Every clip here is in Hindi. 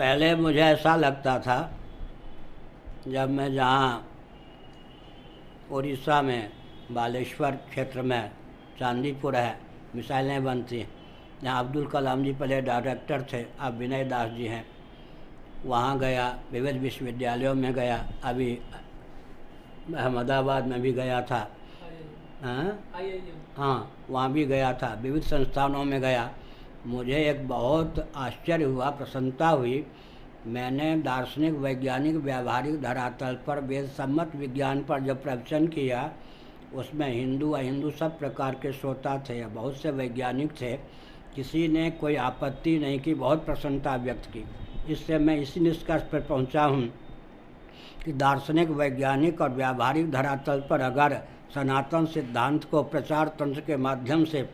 पहले मुझे ऐसा लगता था, जब मैं जहाँ उड़ीसा में बालेश्वर क्षेत्र में चांदीपुर है, मिसाइलें बनती हैं, जहाँ अब्दुल कलाम जी पहले डायरेक्टर थे, अब विनय दास जी हैं, वहाँ गया, विविध विश्वविद्यालयों में गया, अभी अहमदाबाद में भी गया था। हाँ, वहाँ भी गया था, विविध संस्थानों में गया। मुझे एक बहुत आश्चर्य हुआ, प्रसन्नता हुई। मैंने दार्शनिक, वैज्ञानिक, व्यावहारिक धरातल पर वेद सम्मत विज्ञान पर जब प्रवचन किया, उसमें हिंदू अहिंदू सब प्रकार के श्रोता थे, बहुत से वैज्ञानिक थे, किसी ने कोई आपत्ति नहीं की, बहुत प्रसन्नता व्यक्त की। इससे मैं इसी निष्कर्ष पर पहुंचा हूं कि दार्शनिक, वैज्ञानिक और व्यावहारिक धरातल पर अगर सनातन सिद्धांत को प्रचार तंत्र के माध्यम से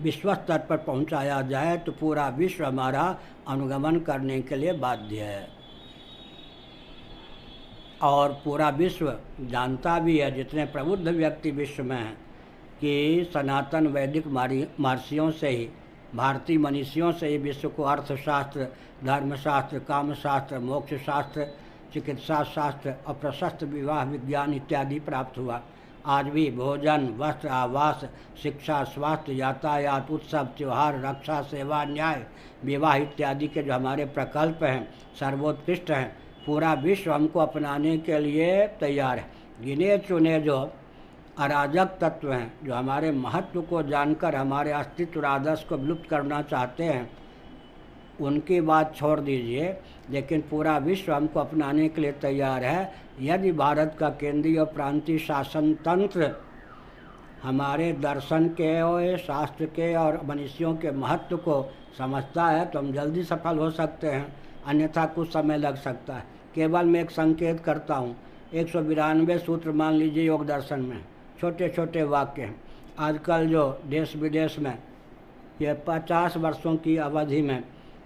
विश्व स्तर पर पहुंचाया जाए तो पूरा विश्व हमारा अनुगमन करने के लिए बाध्य है। और पूरा विश्व जानता भी है, जितने प्रबुद्ध व्यक्ति विश्व में हैं, कि सनातन वैदिक महर्षियों से ही, भारतीय मनीषियों से ही विश्व को अर्थशास्त्र, धर्मशास्त्र, कामशास्त्र, मोक्ष शास्त्र, चिकित्सा शास्त्र और प्रशस्त विवाह विज्ञान इत्यादि प्राप्त हुआ। आज भी भोजन, वस्त्र, आवास, शिक्षा, स्वास्थ्य, यातायात, उत्सव, त्यौहार, रक्षा, सेवा, न्याय, विवाह इत्यादि के जो हमारे प्रकल्प हैं, सर्वोत्कृष्ट हैं। पूरा विश्व हमको अपनाने के लिए तैयार है। गिने चुने जो अराजक तत्व हैं, जो हमारे महत्व को जानकर हमारे अस्तित्व और आदर्श को विलुप्त करना चाहते हैं, उनकी बात छोड़ दीजिए, लेकिन पूरा विश्व हमको अपनाने के लिए तैयार है। यदि भारत का केंद्रीय और प्रांतीय शासन तंत्र हमारे दर्शन के और शास्त्र के और मनीषियों के महत्व को समझता है तो हम जल्दी सफल हो सकते हैं, अन्यथा कुछ समय लग सकता है। केवल मैं एक संकेत करता हूँ, 192 सूत्र मान लीजिए योग दर्शन में, छोटे छोटे वाक्य हैं। आजकल जो देश विदेश में ये 50 वर्षों की अवधि में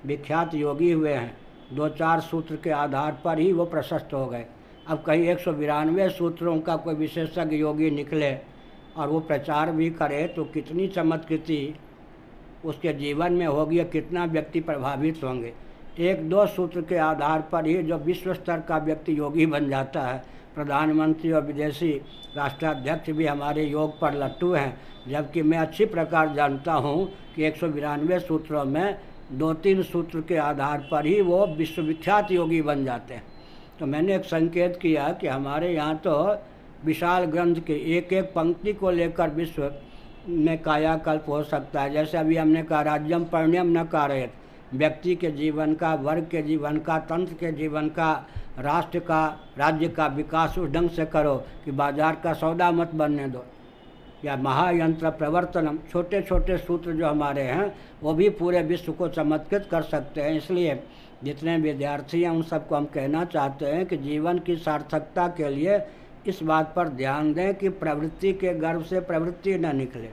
विख्यात योगी हुए हैं, 2-4 सूत्र के आधार पर ही वो प्रशस्त हो गए। अब कहीं 192 सूत्रों का कोई विशेषज्ञ योगी निकले और वो प्रचार भी करे तो कितनी चमत्कृति उसके जीवन में होगी, कितना व्यक्ति प्रभावित होंगे। 1-2 सूत्र के आधार पर ही जो विश्व स्तर का व्यक्ति योगी बन जाता है। प्रधानमंत्री और विदेशी राष्ट्राध्यक्ष भी हमारे योग पर लट्टू हैं, जबकि मैं अच्छी प्रकार जानता हूँ कि 192 सूत्रों में 2-3 सूत्र के आधार पर ही वो विश्वविख्यात योगी बन जाते हैं। तो मैंने एक संकेत किया कि हमारे यहाँ तो विशाल ग्रंथ के एक एक पंक्ति को लेकर विश्व में कायाकल्प हो सकता है। जैसे अभी हमने कहा, राज्यम पर्ण्यम न कारयेत, व्यक्ति के जीवन का, वर्ग के जीवन का, तंत्र के जीवन का, राष्ट्र का, राज्य का विकास उस ढंग से करो कि बाजार का सौदा मत बनने दो। या महायंत्र प्रवर्तनम, छोटे छोटे सूत्र जो हमारे हैं वो भी पूरे विश्व को चमत्कृत कर सकते हैं। इसलिए जितने विद्यार्थी हैं उन सबको हम कहना चाहते हैं कि जीवन की सार्थकता के लिए इस बात पर ध्यान दें कि प्रवृत्ति के गर्भ से प्रवृत्ति न निकले।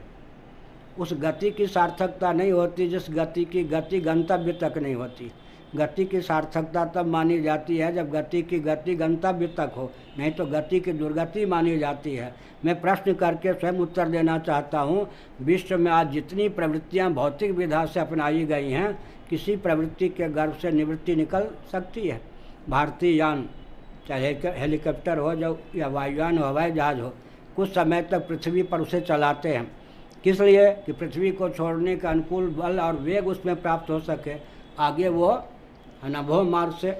उस गति की सार्थकता नहीं होती जिस गति की गति गंतव्य तक नहीं होती। गति की सार्थकता तब मानी जाती है जब गति की गति गंतव्य तक हो, नहीं तो गति की दुर्गति मानी जाती है। मैं प्रश्न करके स्वयं उत्तर देना चाहता हूँ। विश्व में आज जितनी प्रवृत्तियाँ भौतिक विधा से अपनाई गई हैं, किसी प्रवृत्ति के गर्भ से निवृत्ति निकल सकती है। भारतीय यान, चाहे हेलीकॉप्टर हो जो या वायुयान हो, हवाई जहाज हो, कुछ समय तक पृथ्वी पर उसे चलाते हैं। किस लिए? कि पृथ्वी को छोड़ने का अनुकूल बल और वेग उसमें प्राप्त हो सके, आगे वो अनुभव मार्ग से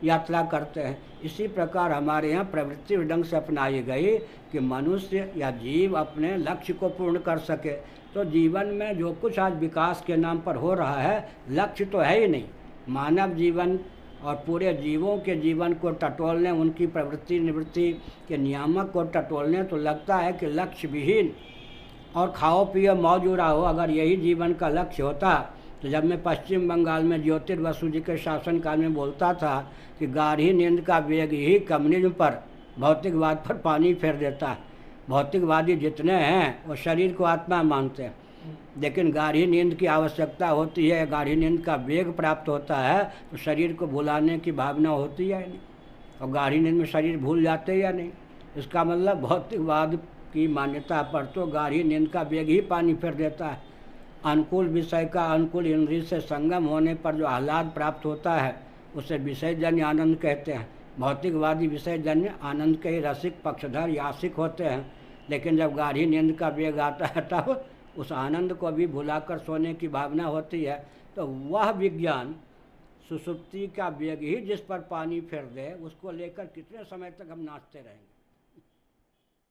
यात्रा करते हैं। इसी प्रकार हमारे यहाँ प्रवृत्ति उस ढंग से अपनाई गई कि मनुष्य या जीव अपने लक्ष्य को पूर्ण कर सके। तो जीवन में जो कुछ आज विकास के नाम पर हो रहा है, लक्ष्य तो है ही नहीं। मानव जीवन और पूरे जीवों के जीवन को टटोलने, उनकी प्रवृत्ति निवृत्ति के नियामक को टटोलने तो लगता है कि लक्ष्य विहीन और खाओ पियो मौज उड़ाओ, अगर यही जीवन का लक्ष्य होता तो जब मैं पश्चिम बंगाल में ज्योतिर्बसु जी के शासनकाल में बोलता था कि गाढ़ी नींद का वेग ही कम्युनिज्म पर, भौतिकवाद पर पानी फेर देता है। भौतिकवादी जितने हैं वो शरीर को आत्मा मानते हैं, लेकिन गाढ़ी नींद की आवश्यकता होती है, गाढ़ी नींद का वेग प्राप्त होता है तो शरीर को भुलाने की भावना होती है नहीं, और गाढ़ी नींद में शरीर भूल जाते या नहीं। इसका मतलब भौतिकवाद की मान्यता पर तो गाढ़ी नींद का वेग ही पानी फेर देता है। अनुकूल विषय का अनुकूल इंद्रिय से संगम होने पर जो आह्लाद प्राप्त होता है उसे विषयजन्य आनंद कहते हैं। भौतिकवादी विषयजन्य आनंद के ही रसिक पक्षधर यासिक होते हैं, लेकिन जब गाढ़ी नींद का वेग आता है तब उस आनंद को भी भुलाकर सोने की भावना होती है। तो वह विज्ञान सुषुप्ति का वेग ही जिस पर पानी फेर दे, उसको लेकर कितने समय तक हम नाचते रहेंगे।